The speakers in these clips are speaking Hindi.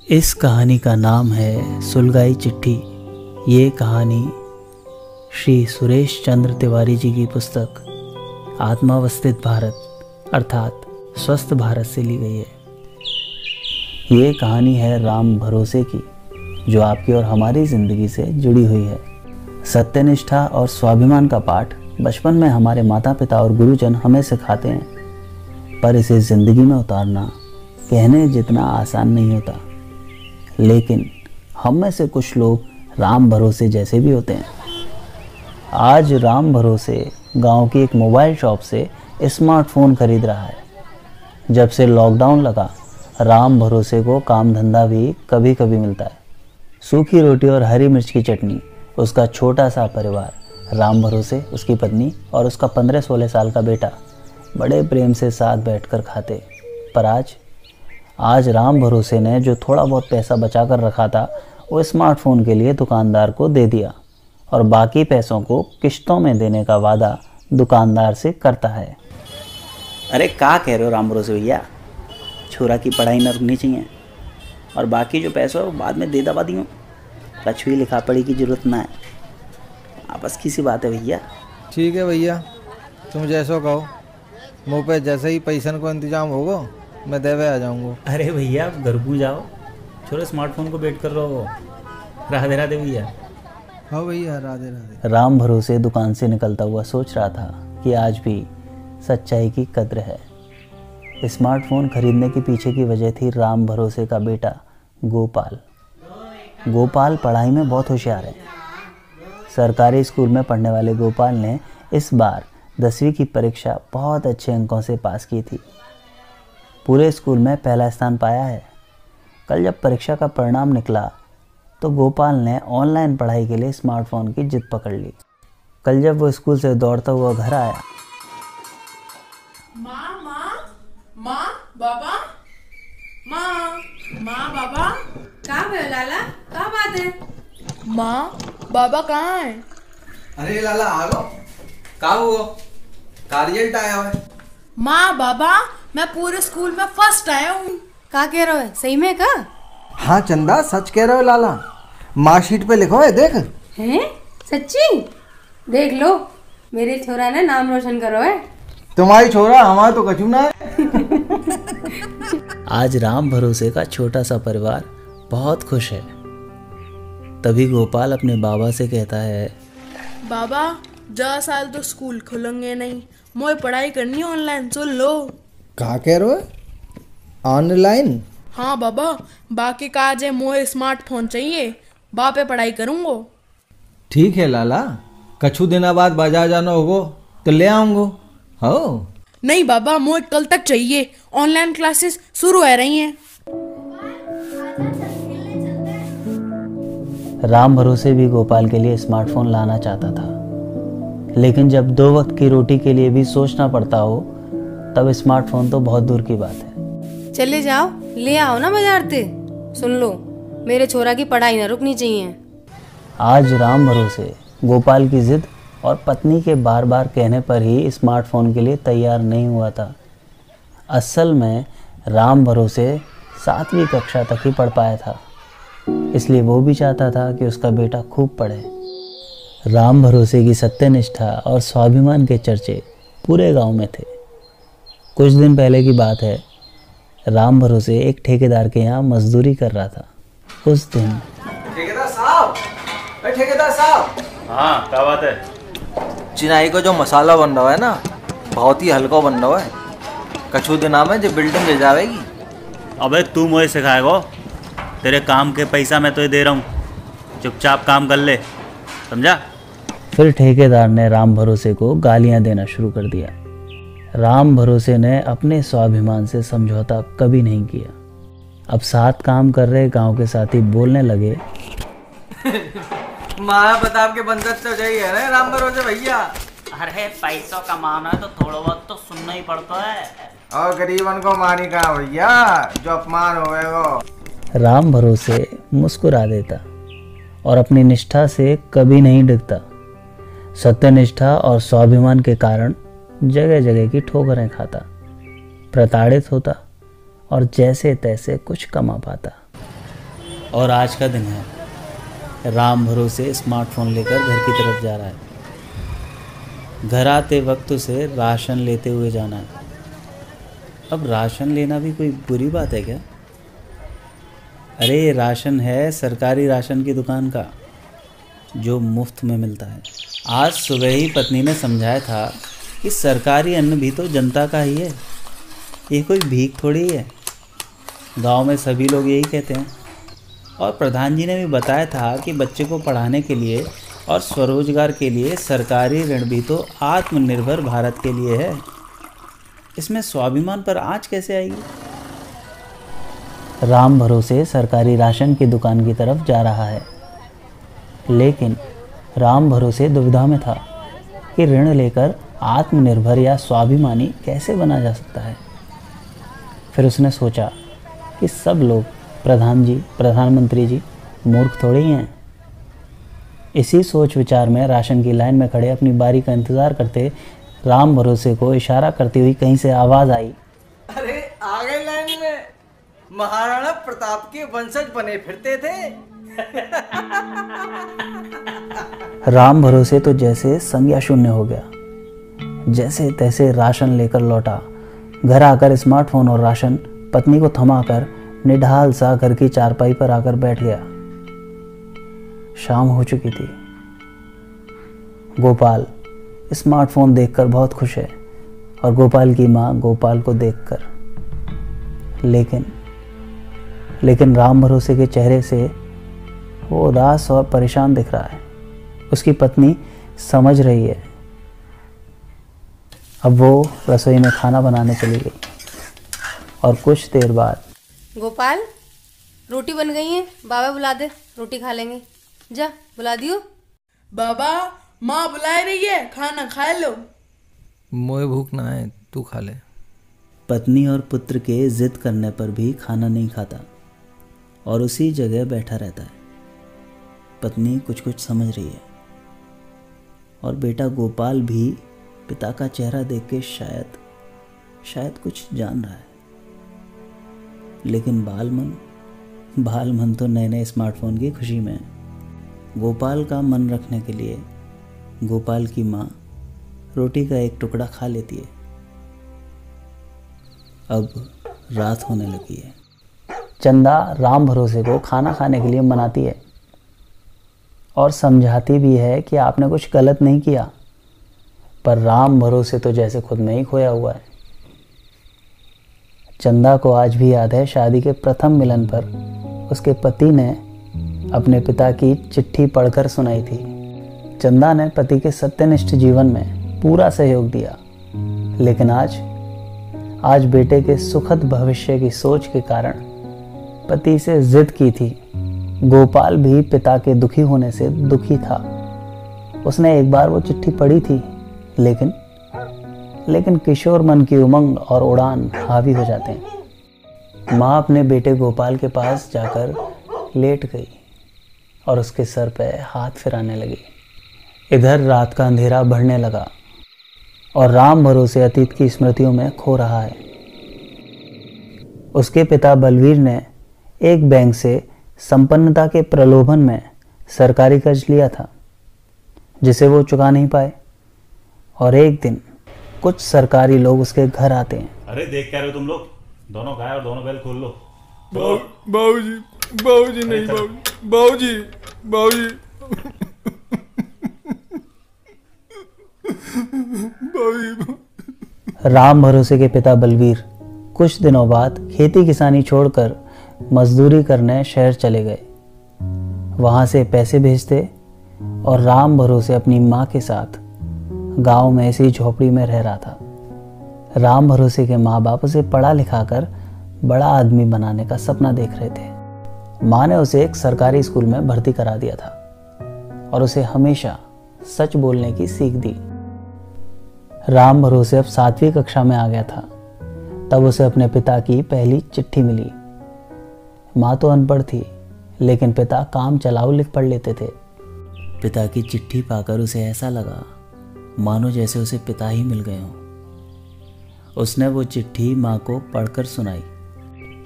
इस कहानी का नाम है सुलगाई चिट्ठी। ये कहानी श्री सुरेश चंद्र तिवारी जी की पुस्तक आत्मावस्थित भारत अर्थात स्वस्थ भारत से ली गई है। ये कहानी है राम भरोसे की, जो आपकी और हमारी ज़िंदगी से जुड़ी हुई है। सत्यनिष्ठा और स्वाभिमान का पाठ बचपन में हमारे माता पिता और गुरुजन हमें सिखाते हैं, पर इसे ज़िंदगी में उतारना कहने जितना आसान नहीं होता। लेकिन हम में से कुछ लोग राम भरोसे जैसे भी होते हैं। आज राम भरोसे गांव की एक मोबाइल शॉप से स्मार्टफोन खरीद रहा है। जब से लॉकडाउन लगा, राम भरोसे को काम धंधा भी कभी कभी मिलता है। सूखी रोटी और हरी मिर्च की चटनी उसका छोटा सा परिवार, राम भरोसे, उसकी पत्नी और उसका 15-16 साल का बेटा बड़े प्रेम से साथ बैठकर खाते। पर आज राम भरोसे ने जो थोड़ा बहुत पैसा बचा कर रखा था, वो स्मार्टफोन के लिए दुकानदार को दे दिया और बाकी पैसों को किश्तों में देने का वादा दुकानदार से करता है। अरे क्या कह रहे हो राम भरोसे भैया, छोरा की पढ़ाई न रुकनी चाहिए और बाकी जो पैसा है वो बाद में दे दबा दियो। कछुई लिखा पढ़ी की जरूरत ना है, आपस की सी बात है भैया। ठीक है भैया, तुम जैसो कहो। मुँह पे जैसे ही पैसन को इंतजाम होगा मैं देवे आ जाऊंगा। अरे भैया आप घर को जाओ, छोरे स्मार्टफोन को वेट कर रहे हो। राधे राधे भैया। हाँ भैया, राधे राधे। राम भरोसे दुकान से निकलता हुआ सोच रहा था कि आज भी सच्चाई की कद्र है। स्मार्टफोन खरीदने के पीछे की वजह थी राम भरोसे का बेटा गोपाल। गोपाल पढ़ाई में बहुत होशियार है। सरकारी स्कूल में पढ़ने वाले गोपाल ने इस बार 10वीं की परीक्षा बहुत अच्छे अंकों से पास की थी। पूरे स्कूल में पहला स्थान पाया है। कल जब परीक्षा का परिणाम निकला तो गोपाल ने ऑनलाइन पढ़ाई के लिए स्मार्टफोन की जिद पकड़ ली। कल जब वो स्कूल से दौड़ता हुआ घर आया, माँ बाबा, माँ बाबा, कहाँ गए लाला? क्या बात है? माँ बाबा कहाँ है? अरे लाला आ गो, कहाँ हुआ? का रिजल्ट आया है? माँ बाबा, मैं पूरे स्कूल में फर्स्ट आया हूँ। क्या कह रहे हो? सही में का? हाँ चंदा, सच कह रहे हो लाला। मार्कशीट पे लिखो है, देख। हैं? सच्ची? देख लो, मेरे छोरा ने नाम रोशन करो है। तुम्हारी छोरा, हमारा तो कछु ना है। आज राम भरोसे का छोटा सा परिवार बहुत खुश है। तभी गोपाल अपने बाबा से कहता है, बाबा, 10 साल तो स्कूल खुलेंगे नहीं, मोए पढ़ाई करनी है ऑनलाइन, सुन लो। कहा कह रहे हो? ऑनलाइन? हाँ बाबा, बाकी काज है, मोए स्मार्टफोन चाहिए, बापे पढ़ाई करूँगो। ठीक है लाला, कछु दिना बाद बाजार जाना होगो तो ले आऊंगो। हो नहीं बाबा, मोए कल तक चाहिए, ऑनलाइन क्लासेस शुरू हो रही हैं। राम भरोसे भी गोपाल के लिए स्मार्टफोन लाना चाहता था, लेकिन जब 2 वक्त की रोटी के लिए भी सोचना पड़ता हो तब स्मार्टफोन तो बहुत दूर की बात है। चले जाओ, ले आओ ना बाजार से। सुन लो, मेरे छोरा की पढ़ाई ना रुकनी चाहिए। आज राम भरोसे गोपाल की जिद और पत्नी के बार बार कहने पर ही स्मार्टफोन के लिए तैयार नहीं हुआ था। असल में राम भरोसे 7वीं कक्षा तक ही पढ़ पाया था, इसलिए वो भी चाहता था कि उसका बेटा खूब पढ़े। राम भरोसे की सत्यनिष्ठा और स्वाभिमान के चर्चे पूरे गांव में थे। कुछ दिन पहले की बात है, राम भरोसे एक ठेकेदार के यहाँ मजदूरी कर रहा था। उस दिन ठेकेदार साहब, ठेकेदार साहब। हाँ, क्या बात है? चिनाई का जो मसाला बन रहा है ना, बहुत ही हल्का बन रहा है। कछु दिना में जो बिल्डिंग ले जाएगी। अबे तू मुझे सिखाएगा? तेरे काम के पैसा मैं तुझे दे रहा हूँ, चुपचाप काम कर ले, समझा? फिर ठेकेदार ने राम भरोसे को गालियां देना शुरू कर दिया। राम भरोसे ने अपने स्वाभिमान से समझौता कभी नहीं किया। अब साथ काम कर रहे गांव के साथी बोलने लगे, माया प्रताप के बंदर तो चाहिए ना राम भरोसे भैया। अरे पैसों कमाना है तो थोड़ा बहुत तो सुनना ही पड़ता है। और गरीबन को मारी कहा भैया, जो अपमान हो। राम भरोसे मुस्कुरा देता और अपनी निष्ठा से कभी नहीं डिगता। सत्यनिष्ठा और स्वाभिमान के कारण जगह जगह की ठोकरें खाता, प्रताड़ित होता और जैसे तैसे कुछ कमा पाता। और आज का दिन है। राम भरोसे स्मार्टफोन लेकर घर की तरफ जा रहा है। घर आते वक्त उसे राशन लेते हुए जाना है। अब राशन लेना भी कोई बुरी बात है क्या? अरे ये राशन है सरकारी राशन की दुकान का, जो मुफ्त में मिलता है। आज सुबह ही पत्नी ने समझाया था कि सरकारी अन्न भी तो जनता का ही है, ये कोई भीख थोड़ी है। गांव में सभी लोग यही कहते हैं। और प्रधान जी ने भी बताया था कि बच्चे को पढ़ाने के लिए और स्वरोजगार के लिए सरकारी ऋण भी तो आत्मनिर्भर भारत के लिए है। इसमें स्वाभिमान पर आँच कैसे आएगी? राम भरोसे सरकारी राशन की दुकान की तरफ जा रहा है, लेकिन राम भरोसे दुविधा में था कि ऋण लेकर आत्मनिर्भर या स्वाभिमानी कैसे बना जा सकता है। फिर उसने सोचा कि सब लोग प्रधानमंत्री जी मूर्ख थोड़े ही हैं। इसी सोच विचार में राशन की लाइन में खड़े अपनी बारी का इंतज़ार करते राम भरोसे को इशारा करती हुई कहीं से आवाज़ आई, अरे आ गए लाइन में। महाराणा प्रताप के वंशज बने फिरते थे। राम भरोसे तो जैसे संज्ञा शून्य हो गया। जैसे तैसे राशन लेकर लौटा। घर आकर स्मार्टफोन और राशन पत्नी को थमाकर निढाल सा घर की चारपाई पर आकर बैठ गया। शाम हो चुकी थी। गोपाल स्मार्टफोन देखकर बहुत खुश है और गोपाल की माँ गोपाल को देखकर। लेकिन राम भरोसे के चेहरे से वो उदास और परेशान दिख रहा है। उसकी पत्नी समझ रही है। अब वो रसोई में खाना बनाने चली गई और कुछ देर बाद, गोपाल रोटी बन गई है, बाबा बुला दे, रोटी खा लेंगे। जा बुला दियो। बाबा माँ बुला रही है, खाना खा लो। मोए भूख ना है, तू खा ले। पत्नी और पुत्र के जिद करने पर भी खाना नहीं खाता और उसी जगह बैठा रहता है। पत्नी कुछ कुछ समझ रही है और बेटा गोपाल भी पिता का चेहरा देख के शायद कुछ जान रहा है। लेकिन बाल मन तो नए नए स्मार्टफोन की खुशी में है। गोपाल का मन रखने के लिए गोपाल की माँ रोटी का एक टुकड़ा खा लेती है। अब रात होने लगी है। चंदा राम भरोसे को खाना खाने के लिए मनाती है और समझाती भी है कि आपने कुछ गलत नहीं किया, पर राम भरोसे तो जैसे खुद में ही खोया हुआ है। चंदा को आज भी याद है शादी के प्रथम मिलन पर उसके पति ने अपने पिता की चिट्ठी पढ़कर सुनाई थी। चंदा ने पति के सत्यनिष्ठ जीवन में पूरा सहयोग दिया, लेकिन आज बेटे के सुखद भविष्य की सोच के कारण पति से जिद की थी। गोपाल भी पिता के दुखी होने से दुखी था। उसने एक बार वो चिट्ठी पढ़ी थी, लेकिन किशोर मन की उमंग और उड़ान हावी हो जाते हैं। माँ अपने बेटे गोपाल के पास जाकर लेट गई और उसके सर पे हाथ फिराने लगी। इधर रात का अंधेरा बढ़ने लगा और राम भरोसे अतीत की स्मृतियों में खो रहा है। उसके पिता बलवीर ने एक बैंक से संपन्नता के प्रलोभन में सरकारी कर्ज लिया था, जिसे वो चुका नहीं पाए। और एक दिन कुछ सरकारी लोग उसके घर आते हैं। अरे देख क्या रहे हो तुम लोग? दोनों गाय और दोनों बैल खोल लो। बाबूजी नहीं, बाबूजी राम भरोसे के पिता बलवीर कुछ दिनों बाद खेती किसानी छोड़कर मजदूरी करने शहर चले गए। वहां से पैसे भेजते और राम भरोसे अपनी माँ के साथ गांव में ऐसी झोपड़ी में रह रहा था। राम भरोसे के माँ बाप उसे पढ़ा लिखा कर बड़ा आदमी बनाने का सपना देख रहे थे। माँ ने उसे एक सरकारी स्कूल में भर्ती करा दिया था और उसे हमेशा सच बोलने की सीख दी। राम भरोसे अब 7वीं कक्षा में आ गया था। तब उसे अपने पिता की पहली चिट्ठी मिली। माँ तो अनपढ़ थी, लेकिन पिता काम चलाऊ लिख पढ़ लेते थे। पिता की चिट्ठी पाकर उसे ऐसा लगा मानो जैसे उसे पिता ही मिल गए हों। उसने वो चिट्ठी माँ को पढ़कर सुनाई।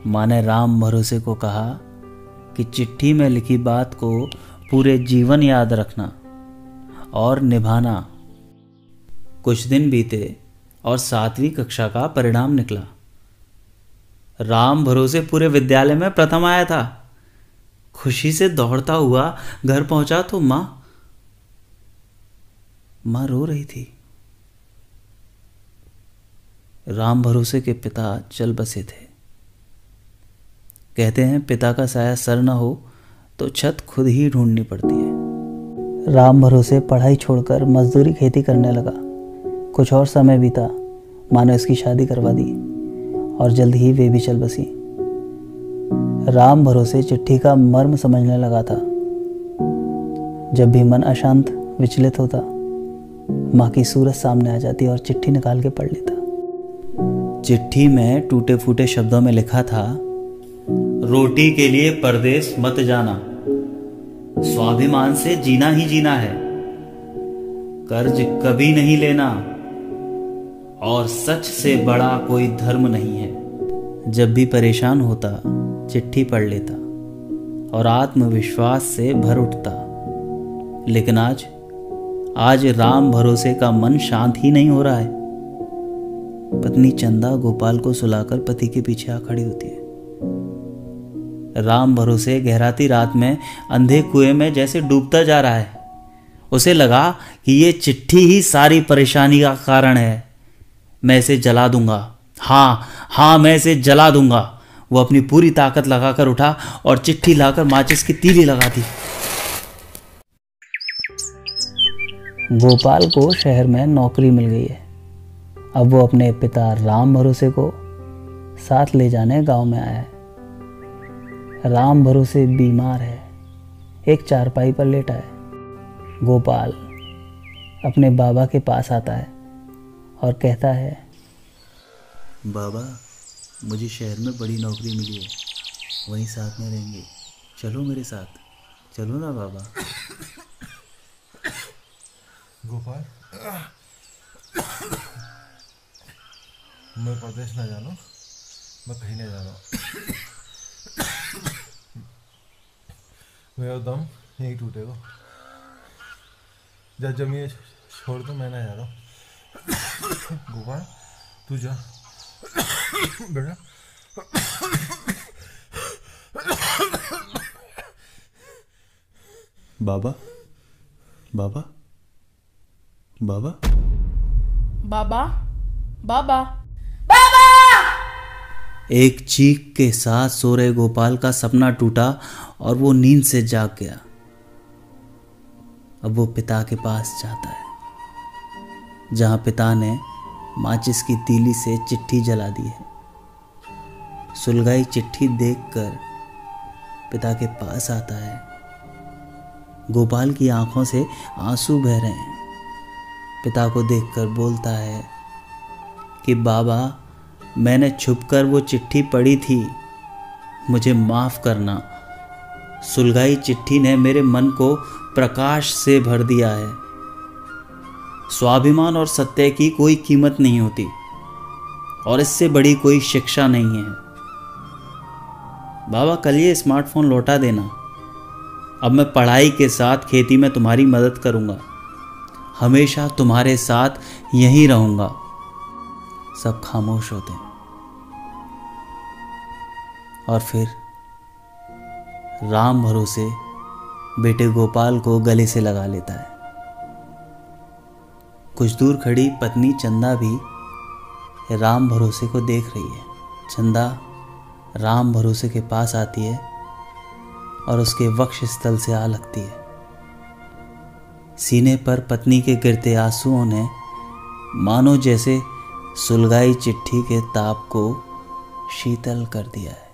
माँ ने राम भरोसे को कहा कि चिट्ठी में लिखी बात को पूरे जीवन याद रखना और निभाना। कुछ दिन बीते और 7वीं कक्षा का परिणाम निकला। राम भरोसे पूरे विद्यालय में प्रथम आया था। खुशी से दौड़ता हुआ घर पहुंचा तो माँ रो रही थी। राम भरोसे के पिता चल बसे थे। कहते हैं पिता का साया सर न हो तो छत खुद ही ढूंढनी पड़ती है। राम भरोसे पढ़ाई छोड़कर मजदूरी खेती करने लगा। कुछ और समय बीता, माँ ने उसकी शादी करवा दी और जल्द ही वे भी चल बसी। राम भरोसे चिट्ठी का मर्म समझने लगा था। जब भी मन अशांत विचलित होता, माँ की सूरत सामने आ जाती और चिट्ठी निकाल के पढ़ लेता। चिट्ठी में टूटे फूटे शब्दों में लिखा था, रोटी के लिए परदेश मत जाना, स्वाभिमान से जीना ही जीना है, कर्ज कभी नहीं लेना और सच से बड़ा कोई धर्म नहीं है। जब भी परेशान होता चिट्ठी पढ़ लेता और आत्मविश्वास से भर उठता। लेकिन आज राम भरोसे का मन शांत ही नहीं हो रहा है। पत्नी चंदा गोपाल को सुलाकर पति के पीछे आ खड़ी होती है। राम भरोसे गहराती रात में अंधे कुएं में जैसे डूबता जा रहा है। उसे लगा कि ये चिट्ठी ही सारी परेशानी का कारण है। मैं इसे जला दूंगा, हाँ मैं इसे जला दूंगा। वो अपनी पूरी ताकत लगाकर उठा और चिट्ठी लाकर माचिस की तीली लगा दी। गोपाल को शहर में नौकरी मिल गई है। अब वो अपने पिता राम भरोसे को साथ ले जाने गांव में आया है। राम भरोसे बीमार है, एक चारपाई पर लेटा है। गोपाल अपने बाबा के पास आता है और कहता है, बाबा मुझे शहर में बड़ी नौकरी मिली है, वहीं साथ में रहेंगे, चलो मेरे साथ, चलो ना बाबा। गोपाल, मैं प्रदेश ना जानो, मैं कहीं नहीं जा रहा हूँ। मेरा दम यहीं टूटेगा। जब जमीन छोड़ दो, मैं ना जा रहा हूँ। गोपाल तू जा बेटा। बाबा बाबा बाबा बाबा बाबा एक चीख के साथ सो रहे गोपाल का सपना टूटा और वो नींद से जाग गया। अब वो पिता के पास जाता है, जहां पिता ने माचिस की तीली से चिट्ठी जला दी है। सुलगाई चिट्ठी देखकर पिता के पास आता है। गोपाल की आंखों से आंसू बह रहे हैं। पिता को देखकर बोलता है कि बाबा, मैंने छुपकर वो चिट्ठी पढ़ी थी, मुझे माफ़ करना। सुलगाई चिट्ठी ने मेरे मन को प्रकाश से भर दिया है। स्वाभिमान और सत्य की कोई कीमत नहीं होती और इससे बड़ी कोई शिक्षा नहीं है। बाबा, कल ये स्मार्टफोन लौटा देना। अब मैं पढ़ाई के साथ खेती में तुम्हारी मदद करूंगा, हमेशा तुम्हारे साथ यहीं रहूंगा। सब खामोश होते हैं और फिर राम भरोसे बेटे गोपाल को गले से लगा लेता है। कुछ दूर खड़ी पत्नी चंदा भी राम भरोसे को देख रही है। चंदा राम भरोसे के पास आती है और उसके वक्ष स्थल से आ लगती है। सीने पर पत्नी के गिरते आंसुओं ने मानो जैसे सुलगाई चिट्ठी के ताप को शीतल कर दिया है।